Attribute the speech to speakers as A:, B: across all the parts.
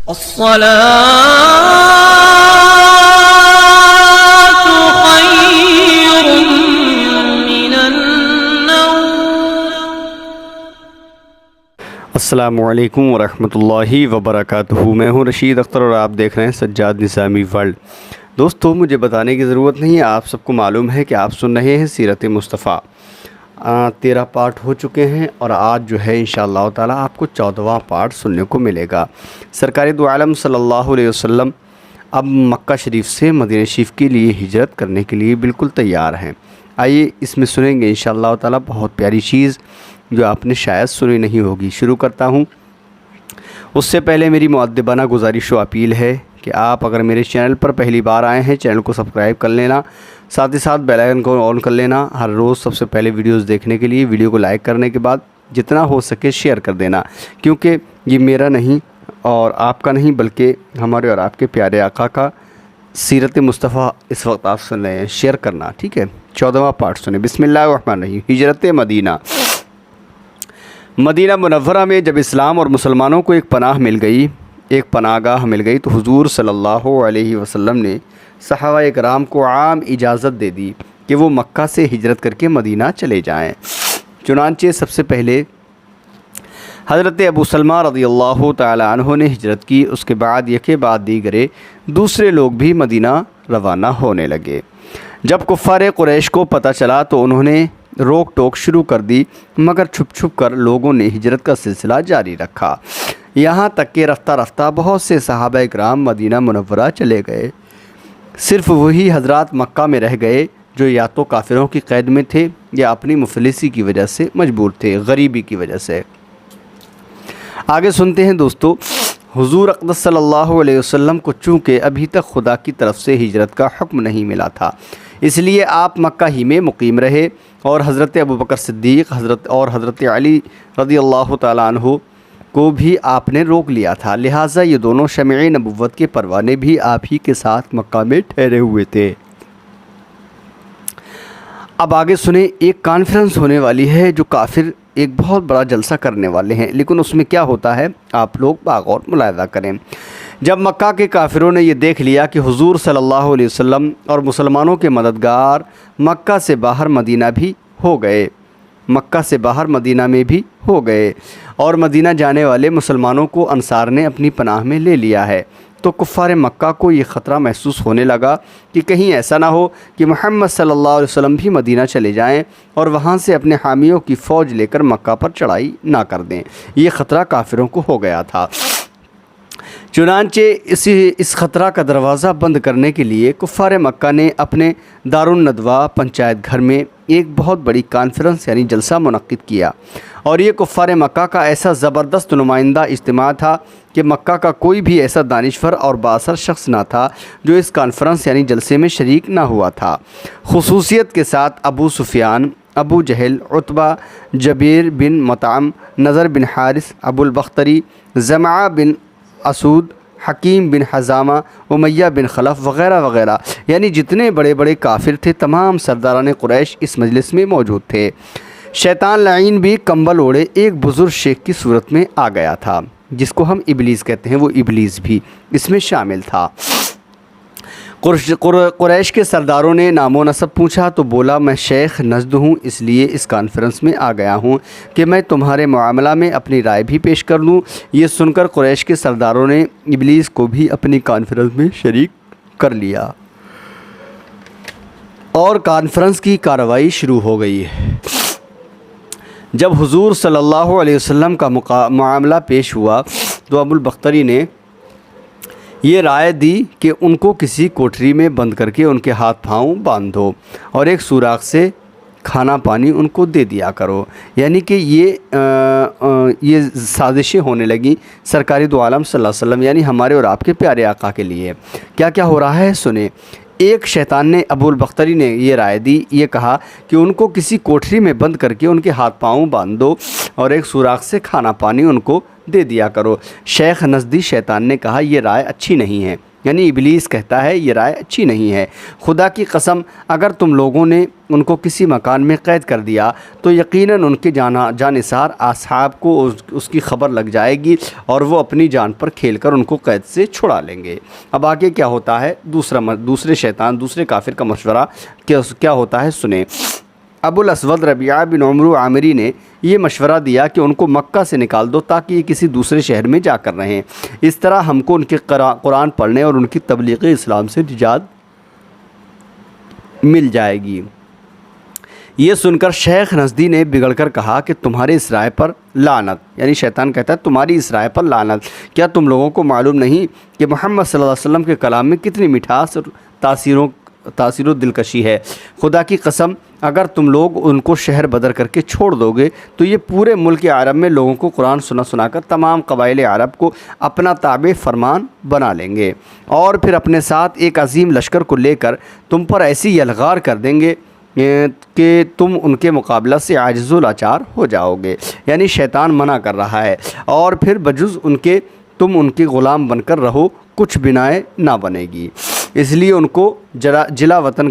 A: الصلاة خير من النوم۔
B: السلام علیکم ورحمۃ اللہ وبرکاتہ۔ میں ہوں رشید اختر اور آپ دیکھ رہے ہیں سجاد نظامی ورلڈ۔ دوستو، مجھے بتانے کی ضرورت نہیں ہے، آپ سب کو معلوم ہے کہ آپ سن رہے ہیں سیرت مصطفیٰ۔ 13 پارٹ ہو چکے ہیں اور آج جو ہے انشاءاللہ تعالی آپ کو 14واں پارٹ سننے کو ملے گا۔ سرکار دو عالم صلی اللہ علیہ وسلم اب مکہ شریف سے مدینہ شریف کے لیے ہجرت کرنے کے لیے بالکل تیار ہیں۔ آئیے اس میں سنیں گے انشاءاللہ تعالی بہت پیاری چیز جو آپ نے شاید سنی نہیں ہوگی۔ شروع کرتا ہوں۔ اس سے پہلے میری مؤدبانہ گزارش و اپیل ہے کہ آپ اگر میرے چینل پر پہلی بار آئے ہیں، چینل کو سبسکرائب کر لینا، ساتھ ہی ساتھ بیل آئکن کو آن کر لینا۔ ہر روز سب سے پہلے ویڈیوز دیکھنے کے لیے ویڈیو کو لائک کرنے کے بعد جتنا ہو سکے شیئر کر دینا، کیونکہ یہ میرا نہیں اور آپ کا نہیں بلکہ ہمارے اور آپ کے پیارے آقا کا سیرت مصطفیٰ اس وقت آپ سن رہے ہیں، شیئر کرنا، ٹھیک ہے۔ 14واں پارٹ سنیں۔ بسم اللہ الرحمن الرحیم۔ ہجرت مدینہ۔ مدینہ منورہ میں جب اسلام اور مسلمانوں کو ایک پناہ مل گئی، ایک پناہ گاہ مل گئی، تو حضور صلی اللہ علیہ وسلم نے صحابہ اکرام کو عام اجازت دے دی کہ وہ مکہ سے ہجرت کر کے مدینہ چلے جائیں۔ چنانچہ سب سے پہلے حضرت ابو سلمہ رضی اللہ تعالی عنہ نے ہجرت کی، اس کے بعد یکے بعد دیگرے دوسرے لوگ بھی مدینہ روانہ ہونے لگے۔ جب کفار قریش کو پتہ چلا تو انہوں نے روک ٹوک شروع کر دی، مگر چھپ چھپ کر لوگوں نے ہجرت کا سلسلہ جاری رکھا، یہاں تک کہ رفتہ رفتہ بہت سے صحابہ اکرام مدینہ منورہ چلے گئے۔ صرف وہی حضرات مکہ میں رہ گئے جو یا تو کافروں کی قید میں تھے یا اپنی مفلسی کی وجہ سے مجبور تھے، غریبی کی وجہ سے۔ آگے سنتے ہیں دوستو۔ حضور اقدس صلی اللہ علیہ وسلم کو چونکہ ابھی تک خدا کی طرف سے ہجرت کا حکم نہیں ملا تھا، اس لیے آپ مکہ ہی میں مقیم رہے، اور حضرت ابوبکر صدیق حضرت علی رضی اللہ تعالیٰ عنہ کو بھی آپ نے روک لیا تھا، لہٰذا یہ دونوں شمع نبوت کے پروانے بھی آپ ہی کے ساتھ مکہ میں ٹھہرے ہوئے تھے۔ اب آگے سنیں۔ ایک کانفرنس ہونے والی ہے جو کافر ایک بہت بڑا جلسہ کرنے والے ہیں، لیکن اس میں کیا ہوتا ہے آپ لوگ باغور ملاحظہ کریں۔ جب مکہ کے کافروں نے یہ دیکھ لیا کہ حضور صلی اللہ علیہ وسلم اور مسلمانوں کے مددگار مکہ سے باہر مدینہ میں بھی ہو گئے اور مدینہ جانے والے مسلمانوں کو انصار نے اپنی پناہ میں لے لیا ہے، تو کفار مکہ کو یہ خطرہ محسوس ہونے لگا کہ کہیں ایسا نہ ہو کہ محمد صلی اللہ علیہ وسلم بھی مدینہ چلے جائیں اور وہاں سے اپنے حامیوں کی فوج لے کر مکہ پر چڑھائی نہ کر دیں۔ یہ خطرہ کافروں کو ہو گیا تھا۔ چنانچہ اس خطرہ کا دروازہ بند کرنے کے لیے کفار مکہ نے اپنے دارالندوہ پنچایت گھر میں ایک بہت بڑی کانفرنس یعنی جلسہ منعقد کیا، اور یہ کفار مکہ کا ایسا زبردست نمائندہ اجتماع تھا کہ مکہ کا کوئی بھی ایسا دانشور اور بااثر شخص نہ تھا جو اس کانفرنس یعنی جلسے میں شریک نہ ہوا تھا۔ خصوصیت کے ساتھ ابو سفیان، ابو جہل، عتبہ، جبیر بن مطعم، نضر بن حارث، ابو البختری، زمعہ بن اسود، حکیم بن حزامہ، امیہ بن خلف وغیرہ وغیرہ، یعنی جتنے بڑے بڑے کافر تھے تمام سرداران قریش اس مجلس میں موجود تھے۔ شیطان لعین بھی کمبل اوڑے ایک بزرگ شیخ کی صورت میں آ گیا تھا، جس کو ہم ابلیس کہتے ہیں، وہ ابلیس بھی اس میں شامل تھا۔ قریش کے سرداروں نے نام و نسب پوچھا تو بولا، میں شیخ نجد ہوں، اس لیے اس کانفرنس میں آ گیا ہوں کہ میں تمہارے معاملہ میں اپنی رائے بھی پیش کر لوں۔ یہ سن کر قریش کے سرداروں نے ابلیس کو بھی اپنی کانفرنس میں شریک کر لیا اور کانفرنس کی کارروائی شروع ہو گئی۔ جب حضور صلی اللہ علیہ وسلم کا معاملہ پیش ہوا تو ابو البختری نے یہ رائے دی کہ ان کو کسی کوٹری میں بند کر کے ان کے ہاتھ پاؤں باندھ دو اور ایک سوراخ سے کھانا پانی ان کو دے دیا کرو، یعنی کہ یہ سازشیں ہونے لگیں سرکاری دو عالم صلی اللہ علیہ وسلم یعنی ہمارے اور آپ کے پیارے آقا کے لیے۔ کیا کیا ہو رہا ہے سنیں۔ ایک شیطان نے، ابو البختری نے یہ رائے دی، یہ کہا کہ ان کو کسی کوٹری میں بند کر کے ان کے ہاتھ پاؤں باندھ دو اور ایک سوراخ سے کھانا پانی ان کو دے دیا کرو۔ شیخ نزدی شیطان نے کہا یہ رائے اچھی نہیں ہے، یعنی ابلیس کہتا ہے یہ رائے اچھی نہیں ہے، خدا کی قسم اگر تم لوگوں نے ان کو کسی مکان میں قید کر دیا تو یقیناً ان کے جانثار اصحاب کو اس کی خبر لگ جائے گی اور وہ اپنی جان پر کھیل کر ان کو قید سے چھڑا لیں گے۔ اب آگے کیا ہوتا ہے، دوسرے کافر کا مشورہ کیا ہوتا ہے سنیں۔ ابو الاسود ربیعہ بن عمرو عامری نے یہ مشورہ دیا کہ ان کو مکہ سے نکال دو تاکہ یہ کسی دوسرے شہر میں جا کر رہیں، اس طرح ہم کو ان کے قرآن پڑھنے اور ان کی تبلیغ اسلام سے نجات مل جائے گی۔ یہ سن کر شیخ نزدی نے بگڑ کر کہا کہ تمہارے اس رائے پر لعنت، یعنی شیطان کہتا ہے تمہاری اس رائے پر لعنت، کیا تم لوگوں کو معلوم نہیں کہ محمد صلی اللہ علیہ وسلم کے کلام میں کتنی مٹھاس اور تاثیر و دلکشی ہے؟ خدا کی قسم اگر تم لوگ ان کو شہر بدر کر کے چھوڑ دو گے تو یہ پورے ملک عرب میں لوگوں کو قرآن سنا کر تمام قبائل عرب کو اپنا تابع فرمان بنا لیں گے، اور پھر اپنے ساتھ ایک عظیم لشکر کو لے کر تم پر ایسی یلغار کر دیں گے کہ تم ان کے مقابلہ سے عاجز و لاچار ہو جاؤ گے۔ یعنی شیطان منع کر رہا ہے، اور پھر بجز ان کے تم ان کے غلام بن کر رہو، کچھ بنائے نہ بنے گی، اس لیے ان کو جلا وطن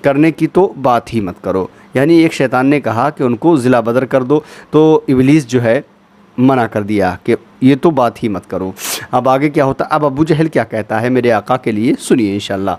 B: کرنے کی تو بات ہی مت کرو۔ یعنی ایک شیطان نے کہا کہ ان کو ضلع بدر کر دو، تو ابلیس جو ہے منع کر دیا کہ یہ تو بات ہی مت کرو۔ اب آگے کیا ہوتا، اب ابو جہل کیا کہتا ہے میرے آقا کے لیے سنیے انشاءاللہ۔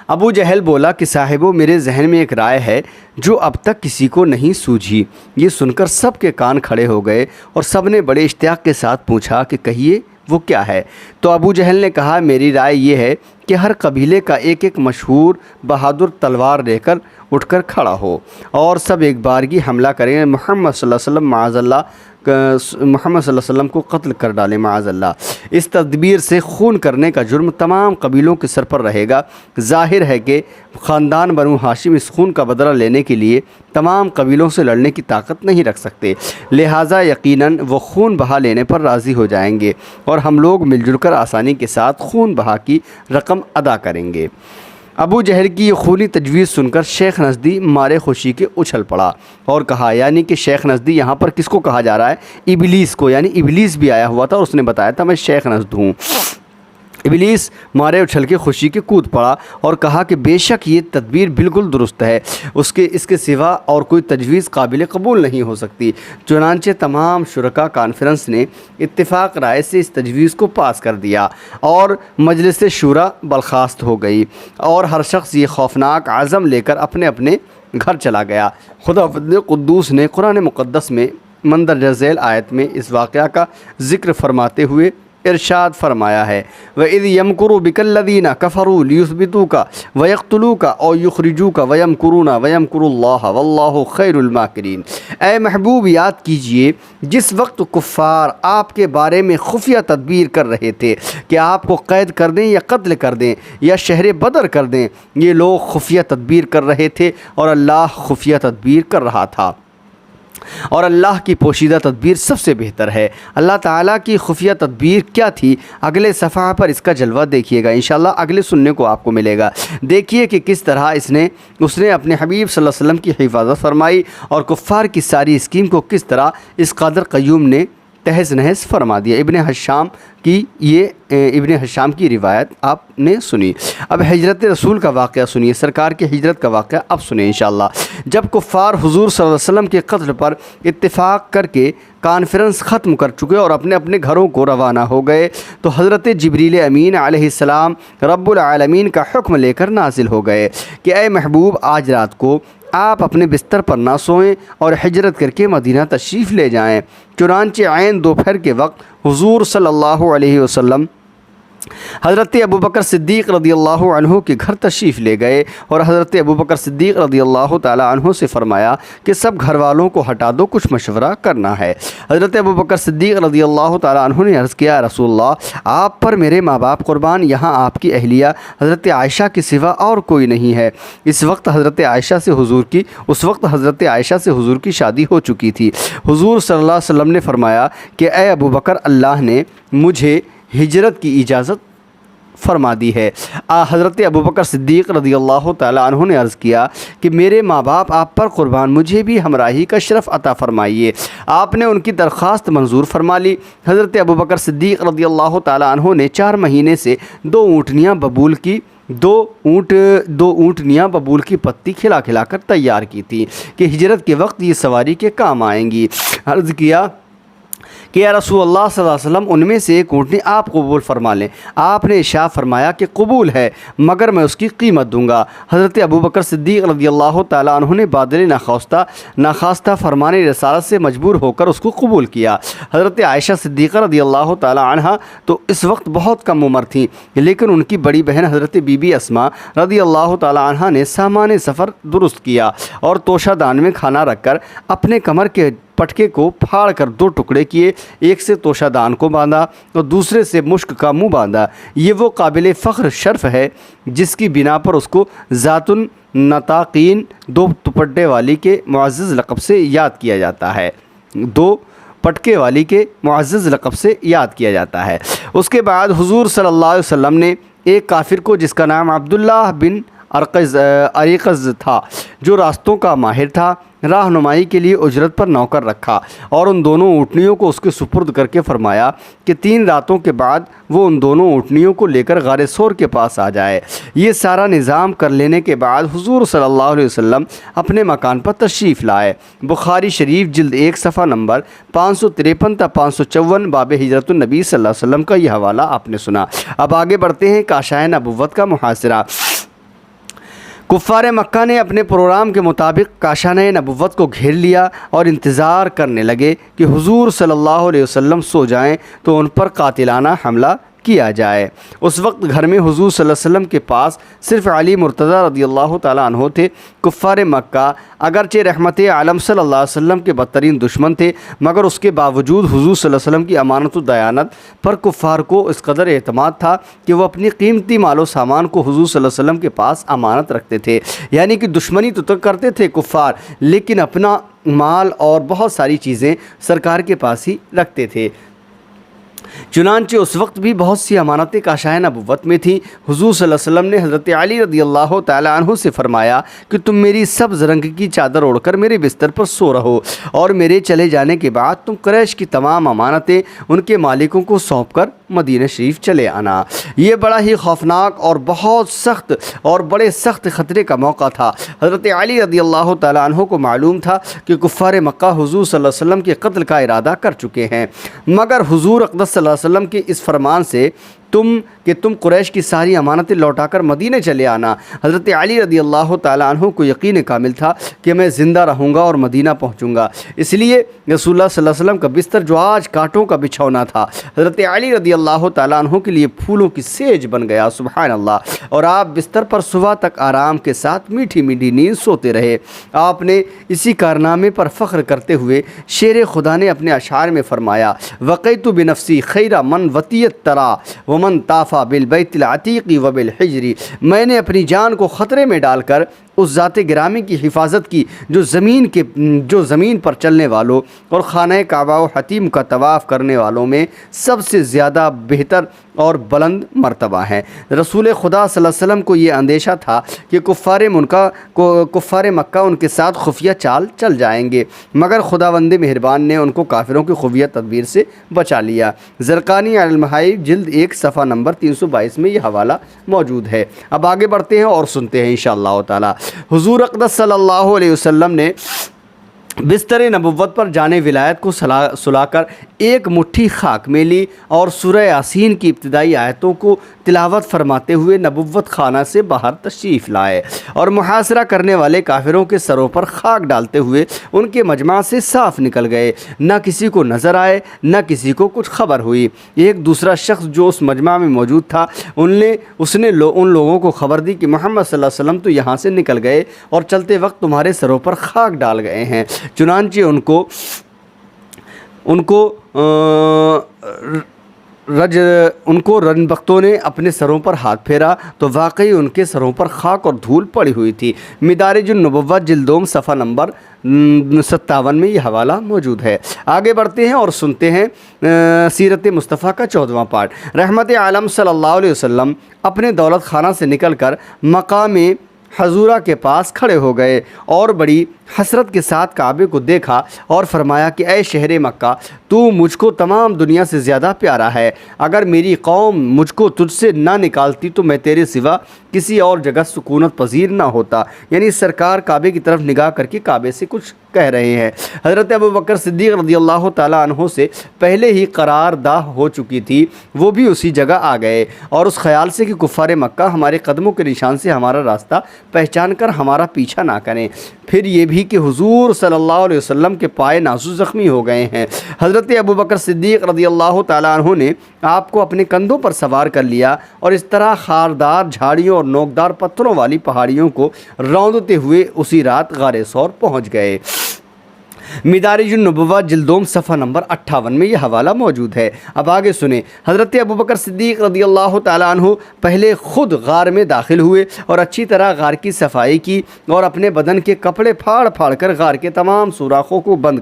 B: ابو جہل بولا کہ صاحبو میرے ذہن میں ایک رائے ہے جو اب تک کسی کو نہیں سوجھی۔ یہ سن کر سب کے کان کھڑے ہو گئے اور سب نے بڑے اشتیاق کے ساتھ پوچھا کہ کہیے وہ کیا ہے؟ تو ابو جہل نے کہا میری رائے یہ ہے کہ ہر قبیلے کا ایک مشہور بہادر تلوار لے کر اٹھ کر کھڑا ہو اور سب ایک بارگی حملہ کریں، محمد صلی اللہ علیہ وسلم معاذ اللہ محمد صلی اللہ علیہ وسلم کو قتل کر ڈالیں معاذ اللہ۔ اس تدبیر سے خون کرنے کا جرم تمام قبیلوں کے سر پر رہے گا۔ ظاہر ہے کہ خاندان بنو ہاشم اس خون کا بدلہ لینے کے لیے تمام قبیلوں سے لڑنے کی طاقت نہیں رکھ سکتے، لہٰذا یقیناً وہ خون بہا لینے پر راضی ہو جائیں گے اور ہم لوگ مل جل کر آسانی کے ساتھ خون بہا کی رقم ادا کریں گے۔ ابو جہل کی یہ خونی تجویز سن کر شیخ نزدی مارے خوشی کے اچھل پڑا اور کہا، یعنی کہ شیخ نزدی یہاں پر کس کو کہا جا رہا ہے؟ ابلیس کو، یعنی ابلیس بھی آیا ہوا تھا اور اس نے بتایا تھا میں شیخ نزد ہوں۔ ابلیس مارے اچھل کے خوشی کے کود پڑا اور کہا کہ بے شک یہ تدبیر بالکل درست ہے، اس کے سوا اور کوئی تجویز قابل قبول نہیں ہو سکتی۔ چنانچہ تمام شرکا کانفرنس نے اتفاق رائے سے اس تجویز کو پاس کر دیا اور مجلس شورا برخاست ہو گئی اور ہر شخص یہ خوفناک عزم لے کر اپنے اپنے گھر چلا گیا۔ خداوند قدوس نے قرآن مقدس میں مندرجہ ذیل آیت میں اس واقعہ کا ذکر فرماتے ہوئے ارشاد فرمایا ہے، وَإِذْ يَمْكُرُ بِكَ الَّذِينَ كَفَرُوا لِيُثْبِتُوكَ وَيَقْتُلُوكَ أَوْ يُخْرِجُوكَ وَيَمْكُرُونَ وَيَمْكُرُ اللَّهُ وَاللَّهُ خَيْرُ الْمَاكِرِينَ۔ اے محبوب یاد کیجئے جس وقت کفار آپ کے بارے میں خفیہ تدبیر کر رہے تھے کہ آپ کو قید کر دیں یا قتل کر دیں یا شہر بدر کر دیں، یہ لوگ خفیہ تدبیر کر رہے تھے اور اللہ خفیہ تدبیر کر رہا تھا، اور اللہ کی پوشیدہ تدبیر سب سے بہتر ہے۔ اللہ تعالیٰ کی خفیہ تدبیر کیا تھی؟ اگلے صفحہ پر اس کا جلوہ دیکھیے گا، انشاءاللہ اگلے سننے کو آپ کو ملے گا۔ دیکھیے کہ کس طرح اس نے اپنے حبیب صلی اللہ علیہ وسلم کی حفاظت فرمائی اور کفار کی ساری اسکیم کو کس طرح اس قادر قیوم نے تہز نہز فرما دیا۔ ابن حشام کی روایت آپ نے سنی۔ اب ہجرت رسول کا واقعہ سنیے، سرکار کی ہجرت کا واقعہ اب سنیں انشاءاللہ۔ جب کفار حضور صلی اللہ علیہ وسلم کے قتل پر اتفاق کر کے کانفرنس ختم کر چکے اور اپنے اپنے گھروں کو روانہ ہو گئے تو حضرت جبریل امین علیہ السلام رب العالمین کا حکم لے کر نازل ہو گئے کہ اے محبوب آج رات کو آپ اپنے بستر پر نہ سوئیں اور ہجرت کر کے مدینہ تشریف لے جائیں۔ چنانچہ عین دوپہر کے وقت حضور صلی اللہ علیہ وسلم حضرت ابوبکر صدیق رضی اللہ عنہ کے گھر تشریف لے گئے اور حضرت ابوبکر صدیق رضی اللہ تعالی عنہ سے فرمایا کہ سب گھر والوں کو ہٹا دو، کچھ مشورہ کرنا ہے۔ حضرت ابوبکر صدیق رضی اللہ تعالی عنہ نے عرض کیا، رسول اللہ آپ پر میرے ماں باپ قربان، یہاں آپ کی اہلیہ حضرت عائشہ کے سوا اور کوئی نہیں ہے۔ اس وقت حضرت عائشہ سے حضور کی شادی ہو چکی تھی۔ حضور صلی اللہ علیہ وسلم نے فرمایا کہ اے ابوبکر اللہ نے مجھے ہجرت کی اجازت فرما دی ہے۔ حضرت ابوبکر صدیق رضی اللہ تعالیٰ عنہ نے عرض کیا کہ میرے ماں باپ آپ پر قربان، مجھے بھی ہمراہی کا شرف عطا فرمائیے۔ آپ نے ان کی درخواست منظور فرما لی۔ حضرت ابوبکر صدیق رضی اللہ تعالیٰ عنہ نے 4 مہینے سے 2 اونٹنیاں ببول کی پتی کھلا کھلا کر تیار کی تھی کہ ہجرت کے وقت یہ سواری کے کام آئیں گی۔ عرض کیا کہ یا رسول اللہ صلی اللہ علیہ وسلم، ان میں سے ایک اونٹنی آپ قبول فرما لیں۔ آپ نے ارشاد فرمایا کہ قبول ہے، مگر میں اس کی قیمت دوں گا۔ حضرت ابوبکر صدیق رضی اللہ تعالیٰ عنہ نے بادل ناخواستہ فرمان رسالت سے مجبور ہو کر اس کو قبول کیا۔ حضرت عائشہ صدیقہ رضی اللہ تعالیٰ عنہ تو اس وقت بہت کم عمر تھیں، لیکن ان کی بڑی بہن حضرت بی بی اسماء رضی اللہ تعالیٰ عنہ نے سامان سفر درست کیا اور توشہ دان میں کھانا رکھ کر اپنے کمر کے پٹکے کو پھاڑ کر 2 ٹکڑے کیے، ایک سے توشہ دان کو باندھا اور دوسرے سے مشک کا منہ باندھا۔ یہ وہ قابل فخر شرف ہے جس کی بنا پر اس کو ذات النطاقین 2 دوپٹے والی کے معزز لقب سے یاد کیا جاتا ہے، 2 پٹکے والی کے معزز لقب سے یاد کیا جاتا ہے۔ اس کے بعد حضور صلی اللہ علیہ وسلم نے ایک کافر کو جس کا نام عبداللہ بن اریقز تھا، جو راستوں کا ماہر تھا، راہنمائی کے لیے اجرت پر نوکر رکھا اور ان دونوں اونٹنیوں کو اس کے سپرد کر کے فرمایا کہ 3 راتوں کے بعد وہ ان دونوں اونٹنیوں کو لے کر غار ثور کے پاس آ جائے۔ یہ سارا نظام کر لینے کے بعد حضور صلی اللہ علیہ وسلم اپنے مکان پر تشریف لائے۔ بخاری شریف جلد 1 صفحہ نمبر 553 تا 554 باب ہجرت النبی صلی اللہ علیہ وسلم کا یہ حوالہ آپ نے سنا۔ اب آگے بڑھتے ہیں کاشائے نبوت کا محاصرہ۔ کفار مکہ نے اپنے پروگرام کے مطابق کاشانہ نبوت کو گھیر لیا اور انتظار کرنے لگے کہ حضور صلی اللہ علیہ وسلم سو جائیں تو ان پر قاتلانہ حملہ کیا جائے۔ اس وقت گھر میں حضور صلی اللہ علیہ وسلم کے پاس صرف علی مرتضیٰ رضی اللہ تعالیٰ عنہ تھے۔ کفار مکہ اگرچہ رحمت عالم صلی اللہ علیہ وسلم کے بدترین دشمن تھے، مگر اس کے باوجود حضور صلی اللہ علیہ وسلم کی امانت و دیانت پر کفار کو اس قدر اعتماد تھا کہ وہ اپنی قیمتی مال و سامان کو حضور صلی اللہ علیہ وسلم کے پاس امانت رکھتے تھے۔ یعنی کہ دشمنی تو کرتے تھے کفار، لیکن اپنا مال اور بہت ساری چیزیں سرکار کے پاس ہی رکھتے تھے۔ چنانچہ اس وقت بھی بہت سی امانتیں کاشائے نبوت میں تھیں۔ حضور صلی اللہ علیہ وسلم نے حضرت علی رضی اللہ تعالیٰ عنہ سے فرمایا کہ تم میری سبز رنگ کی چادر اوڑھ کر میرے بستر پر سو رہو اور میرے چلے جانے کے بعد تم قریش کی تمام امانتیں ان کے مالکوں کو سونپ کر مدینہ شریف چلے آنا۔ یہ بڑا ہی خوفناک اور بہت سخت اور بڑے سخت خطرے کا موقع تھا۔ حضرت علی رضی اللہ تعالیٰ عنہ کو معلوم تھا کہ کفار مکہ حضور صلی اللہ علیہ وسلم کے قتل کا ارادہ کر چکے ہیں، مگر حضور اقدس صلی اللہ علیہ وسلم کے اس فرمان سے تم قریش کی ساری امانتیں لوٹا کر مدینے چلے آنا، حضرت علی رضی اللہ تعالیٰ عنہ کو یقین کامل تھا کہ میں زندہ رہوں گا اور مدینہ پہنچوں گا۔ اس لیے رسول اللہ صلی اللہ علیہ وسلم کا بستر جو آج کانٹوں کا بچھونا تھا، حضرت علی رضی اللہ تعالیٰ عنہ کے لیے پھولوں کی سیج بن گیا، سبحان اللہ، اور آپ بستر پر صبح تک آرام کے ساتھ میٹھی میٹھی نیند سوتے رہے۔ آپ نے اسی کارنامے پر فخر کرتے ہوئے شیر خدا نے اپنے اشعار میں فرمایا، وقیت بنفسی خیر من وطیت ترا ومن طافا بالبیت العتیق وبالحجر، میں نے اپنی جان کو خطرے میں ڈال کر اس ذات گرامی کی حفاظت کی جو زمین پر چلنے والوں اور خانہ کعبہ و حتیم کا طواف کرنے والوں میں سب سے زیادہ بہتر اور بلند مرتبہ ہیں۔ رسول خدا صلی اللہ علیہ وسلم کو یہ اندیشہ تھا کہ کفار مکہ ان کے ساتھ خفیہ چال چل جائیں گے، مگر خداوند مہربان نے ان کو کافروں کی خفیہ تدبیر سے بچا لیا۔ زرقانی علی المحائب جلد 1 صفحہ نمبر 322 میں یہ حوالہ موجود ہے۔ اب آگے بڑھتے ہیں اور سنتے ہیں انشاءاللہ تعالی۔ حضور اقدس صلی اللہ علیہ وسلم نے بستر نبوت پر جانے ولایت کو سلا کر ایک مٹھی خاک میں لی اور سورہ یاسین کی ابتدائی آیتوں کو تلاوت فرماتے ہوئے نبوت خانہ سے باہر تشریف لائے اور محاصرہ کرنے والے کافروں کے سروں پر خاک ڈالتے ہوئے ان کے مجمع سے صاف نکل گئے۔ نہ کسی کو نظر آئے، نہ کسی کو کچھ خبر ہوئی۔ ایک دوسرا شخص جو اس مجمع میں موجود تھا اس نے ان لوگوں کو خبر دی کہ محمد صلی اللہ علیہ وسلم تو یہاں سے نکل گئے اور چلتے وقت تمہارے سروں پر خاک ڈال گئے ہیں۔ چنانچہ ان کو رن بختوں نے اپنے سروں پر ہاتھ پھیرا تو واقعی ان کے سروں پر خاک اور دھول پڑی ہوئی تھی۔ مدارج النبوت جلد 2 صفحہ نمبر 57 میں یہ حوالہ موجود ہے۔ آگے بڑھتے ہیں اور سنتے ہیں سیرت مصطفیٰ کا 14واں پارٹ۔ رحمت عالم صلی اللہ علیہ وسلم اپنے دولت خانہ سے نکل کر مقام حضورہ کے پاس کھڑے ہو گئے اور بڑی حسرت کے ساتھ کعبے کو دیکھا اور فرمایا کہ اے شہر مکہ، تو مجھ کو تمام دنیا سے زیادہ پیارا ہے۔ اگر میری قوم مجھ کو تجھ سے نہ نکالتی تو میں تیرے سوا کسی اور جگہ سکونت پذیر نہ ہوتا۔ یعنی سرکار کعبے کی طرف نگاہ کر کے کعبے سے کچھ کہہ رہے ہیں۔ حضرت ابوبکر صدیق رضی اللہ تعالیٰ عنہ سے پہلے ہی قرار دہ ہو چکی تھی، وہ بھی اسی جگہ آ گئے اور اس خیال سے کہ کفار مکہ ہمارے قدموں کے نشان سے ہمارا راستہ پہچان کر ہمارا پیچھا نہ کریں۔ پھر یہ بھی کہ حضور صلی اللہ علیہ وسلم کے پائے نازو زخمی ہو گئے ہیں۔ حضرت ابوبکر صدیق رضی اللہ تعالیٰ عنہ نے آپ کو اپنے کندھوں پر سوار کر لیا اور اس طرح خاردار جھاڑیوں اور نوکدار پتھروں والی پہاڑیوں کو روندتے ہوئے اسی رات غار ثور پہنچ گئے۔ مدارج النبوہ جلدوم صفحہ نمبر 58 میں یہ حوالہ موجود ہے۔ اب آگے سنیں۔ حضرت ابوبکر صدیق رضی اللہ تعالیٰ عنہ پہلے خود غار میں داخل ہوئے اور اچھی طرح غار کی صفائی کی اور اپنے بدن کے کپڑے پھاڑ پھاڑ کر غار کے تمام سوراخوں کو بند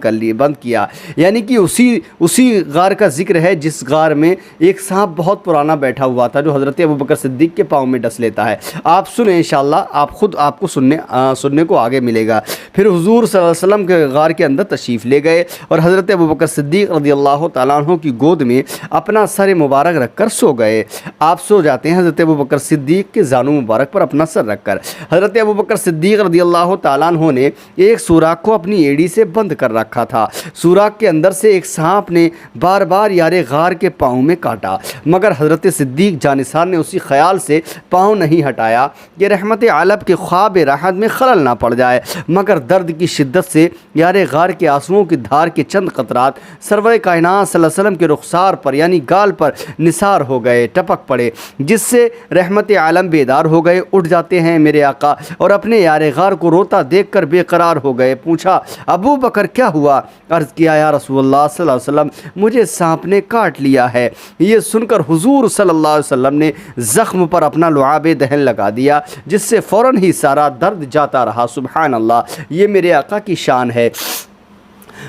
B: کیا۔ یعنی کہ اسی غار کا ذکر ہے جس غار میں ایک سانپ بہت پرانا بیٹھا ہوا تھا جو حضرت ابوبکر صدیق کے پاؤں میں ڈس لیتا ہے۔ آپ سنیں انشاءاللہ، آپ کو سننے کو آگے ملے گا۔ پھر حضور صلی اللہ علیہ وسلم کے غار کے اندر تشریف لے گئے اور حضرت ابوبکر صدیق رضی اللہ تعالیٰ عنہ کی گود میں اپنا سر مبارک رکھ کر سو گئے۔ آپ سو جاتے ہیں حضرت ابوبکر صدیق کے زانو مبارک پر اپنا سر رکھ کر۔ حضرت ابوبکر صدیق رضی اللہ تعالیٰ عنہ نے ایک سوراخ کو اپنی ایڑی سے بند کر رکھا تھا۔ سوراخ کے اندر سے ایک سانپ نے بار بار یار غار کے پاؤں میں کاٹا، مگر حضرت صدیق جانثار نے اسی خیال سے پاؤں نہیں ہٹایا کہ رحمت عالم کے خواب راحت میں خلل نہ پڑ جائے، مگر درد کی شدت سے یار غار کے آنسوؤں کی دھار کے چند قطرات سرور کائنات صلی اللہ علیہ وسلم کے رخسار پر یعنی گال پر نثار ہو گئے، ٹپک پڑے، جس سے رحمت عالم بیدار ہو گئے۔ اٹھ جاتے ہیں میرے آقا اور اپنے یار غار کو روتا دیکھ کر بے قرار ہو گئے۔ پوچھا ابو بکر کیا ہوا؟ عرض کیا یا رسول اللہ صلی اللہ علیہ وسلم مجھے سانپ نے کاٹ لیا ہے۔ یہ سن کر حضور صلی اللہ علیہ وسلم نے زخم پر اپنا لعاب دہن لگا دیا، جس سے فوراً ہی سارا درد جاتا رہا۔ سبحان اللہ، یہ میرے آقا کی شان ہے۔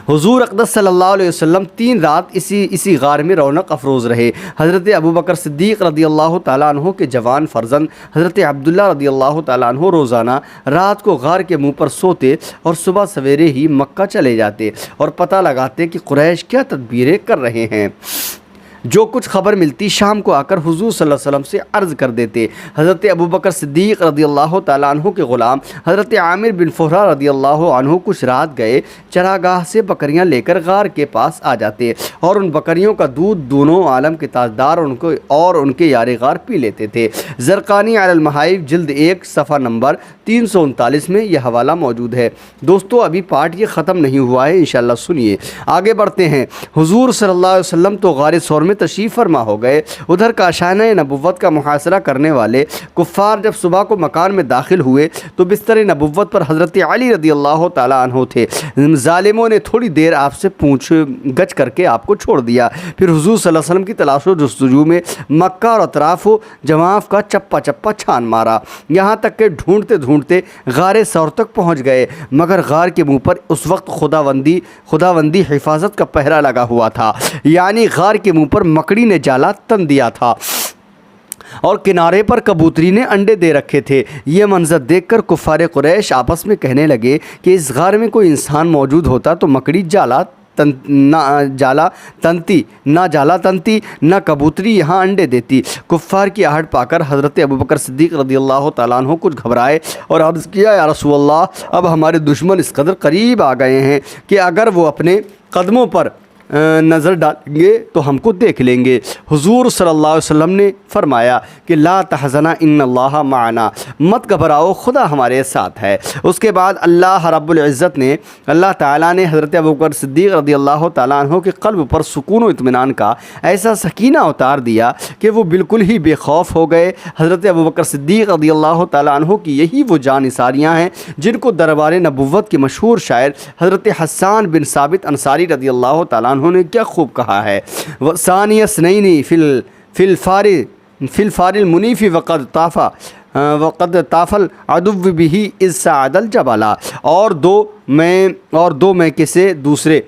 B: حضور اقدس صلی اللہ علیہ وسلم 3 رات اسی غار میں رونق افروز رہے۔ حضرت ابوبکر صدیق رضی اللہ تعالیٰ عنہ کے جوان فرزند حضرت عبداللہ رضی اللہ تعالیٰ عنہ روزانہ رات کو غار کے منہ پر سوتے اور صبح سویرے ہی مکہ چلے جاتے اور پتہ لگاتے کہ قریش کیا تدبیریں کر رہے ہیں۔ جو کچھ خبر ملتی شام کو آ کر حضور صلی اللہ علیہ وسلم سے عرض کر دیتے۔ حضرت ابوبکر صدیق رضی اللہ تعالیٰ عنہ کے غلام حضرت عامر بن فہرہ رضی اللہ عنہ کچھ رات گئے چراگاہ سے بکریاں لے کر غار کے پاس آ جاتے اور ان بکریوں کا دودھ دونوں عالم کے تاجدار ان کے یار غار پی لیتے تھے۔ زرقانی علی المحائف جلد 1 صفحہ نمبر 339 میں یہ حوالہ موجود ہے۔ دوستو ابھی پارٹ یہ ختم نہیں ہوا ہے، انشاءاللہ سنیے۔ آگے بڑھتے ہیں۔ حضور صلی اللہ علیہ وسلم تو غار ثور میں تشریف فرما ہو گئے۔ ادھر کاشانہ نبوت کا محاصرہ کرنے والے کفار جب صبح کو مکان میں داخل ہوئے تو بستر نبوت پر حضرت علی رضی اللہ تعالیٰ عنہ تھے۔ ظالموں نے تھوڑی دیر آپ سے پوچھ گچھ کر کے آپ کو چھوڑ دیا۔ پھر حضور صلی اللہ علیہ وسلم کی تلاش و جستجو میں مکہ اور اطراف و جواف کا چپا چپا چھان مارا، یہاں تک کہ ڈھونڈتے ڈھونڈتے غار ثور تک پہنچ گئے، مگر غار کے منہ پر اس وقت خداوندی حفاظت کا پہرا لگا ہوا تھا، یعنی غار کے منہ پر مکڑی نے جالا تن دیا تھا اور کنارے پر کبوتری نے انڈے دے رکھے تھے۔ یہ منظر دیکھ کر کفار قریش آپس میں کہنے لگے کہ اس غار میں کوئی انسان موجود ہوتا تو مکڑی نہ جالا تنتی نہ کبوتری یہاں انڈے دیتی۔ کفار کی آہٹ پا کر حضرت ابوبکر صدیق رضی اللہ تعالیٰ عنہ کچھ گھبرائے اور عرض کیا یا رسول اللہ اب ہمارے دشمن اس قدر قریب آ گئے ہیں کہ اگر وہ اپنے قدموں پر نظر ڈالیں گے تو ہم کو دیکھ لیں گے۔ حضور صلی اللہ علیہ وسلم نے فرمایا کہ لا تحزن ان اللہ معنا، مت گھبراؤ خدا ہمارے ساتھ ہے۔ اس کے بعد اللہ رب العزت نے تعالیٰ نے حضرت ابوبکر صدیق رضی اللہ تعالیٰ عنہ کے قلب پر سکون و اطمینان کا ایسا سکینہ اتار دیا کہ وہ بالکل ہی بے خوف ہو گئے۔ حضرت ابوبکر صدیق رضی اللہ تعالیٰ عنہ کی یہی وہ جانثاریاں ہیں جن کو دربار نبوت کے مشہور شاعر حضرت حسان بن ثابت انصاری رضی اللہ تعالیٰ عنہ نے کیا خوب کہا ہے، ثانی اثنین فی الفار المنیف وقد طافا وقد طافل عدو بھی اذ صعد الجبل، اور دو میں سے دوسرے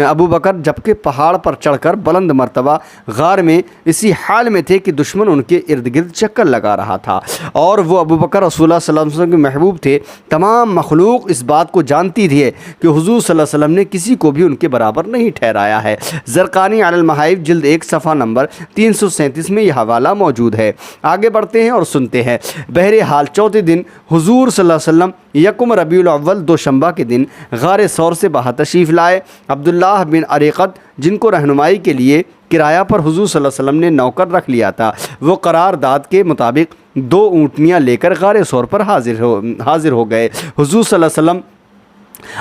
B: ابو بکر جبکہ پہاڑ پر چڑھ کر بلند مرتبہ غار میں اسی حال میں تھے کہ دشمن ان کے ارد گرد چکر لگا رہا تھا، اور وہ ابو بکر رسول اللہ صلی اللہ علیہ وسلم کے محبوب تھے۔ تمام مخلوق اس بات کو جانتی تھی کہ حضور صلی اللہ علیہ وسلم نے کسی کو بھی ان کے برابر نہیں ٹھہرایا ہے۔ زرقانی علی المحائف جلد 1 صفحہ نمبر 337 میں یہ حوالہ موجود ہے۔ آگے بڑھتے ہیں اور سنتے ہیں۔ بہرحال چوتھے دن حضور صلی اللہ علیہ وسلم یکم ربیع الاول دوشنبہ کے دن غار ثور سے باہر تشریف لائے۔ عبداللہ بن اریقط جن کو رہنمائی کے لیے کرایہ پر حضور صلی اللہ علیہ وسلم نے نوکر رکھ لیا تھا، وہ قرارداد کے مطابق 2 اونٹنیاں لے کر غار ثور پر حاضر ہو گئے۔ حضور صلی اللہ علیہ وسلم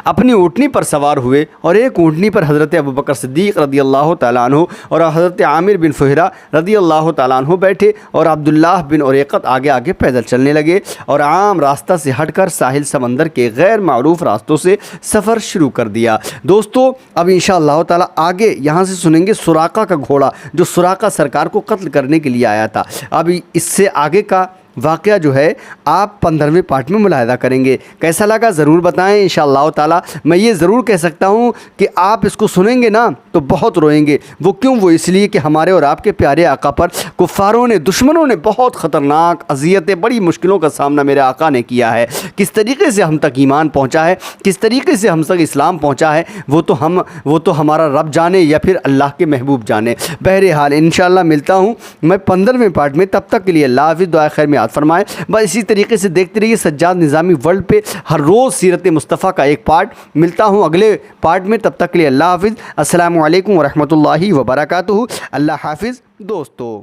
B: اپنی اونٹنی پر سوار ہوئے اور ایک اونٹنی پر حضرت ابوبکر صدیق رضی اللہ تعالیٰ عنہ اور حضرت عامر بن فہرہ رضی اللہ تعالیٰ عنہ بیٹھے، اور عبداللہ بن اریقط آگے آگے پیدل چلنے لگے اور عام راستہ سے ہٹ کر ساحل سمندر کے غیر معروف راستوں سے سفر شروع کر دیا۔ دوستو اب انشاءاللہ تعالیٰ آگے یہاں سے سنیں گے سراقہ کا گھوڑا جو سراقہ سرکار کو قتل کرنے کے لیے آیا تھا۔ اب اس سے آگے کا واقعہ جو ہے آپ 15ویں پارٹ میں ملاحظہ کریں گے۔ کیسا لگا ضرور بتائیں انشاءاللہ تعالی۔ میں یہ ضرور کہہ سکتا ہوں کہ آپ اس کو سنیں گے نا تو بہت روئیں گے۔ وہ کیوں؟ وہ اس لیے کہ ہمارے اور آپ کے پیارے آقا پر کفاروں نے، دشمنوں نے بہت خطرناک اذیتیں، بڑی مشکلوں کا سامنا میرے آقا نے کیا ہے۔ کس طریقے سے ہم تک ایمان پہنچا ہے، کس طریقے سے ہم تک اسلام پہنچا ہے، وہ تو ہمارا رب جانے یا پھر اللہ کے محبوب جانے۔ بہرحال انشاءاللہ ملتا ہوں میں 15ویں پارٹ میں، تب تک کے لیے اللہ حافظ، دعا خیر میں یاد فرمائے۔ بس اسی طریقے سے دیکھتے رہیے سجاد نظامی ورلڈ پہ، ہر روز سیرت مصطفیٰ کا ایک پارٹ ملتا ہوں اگلے پارٹ میں، تب تک کے لیے اللہ حافظ، السلام علیکم ورحمۃ اللہ وبرکاتہ۔ اللہ حافظ دوستو۔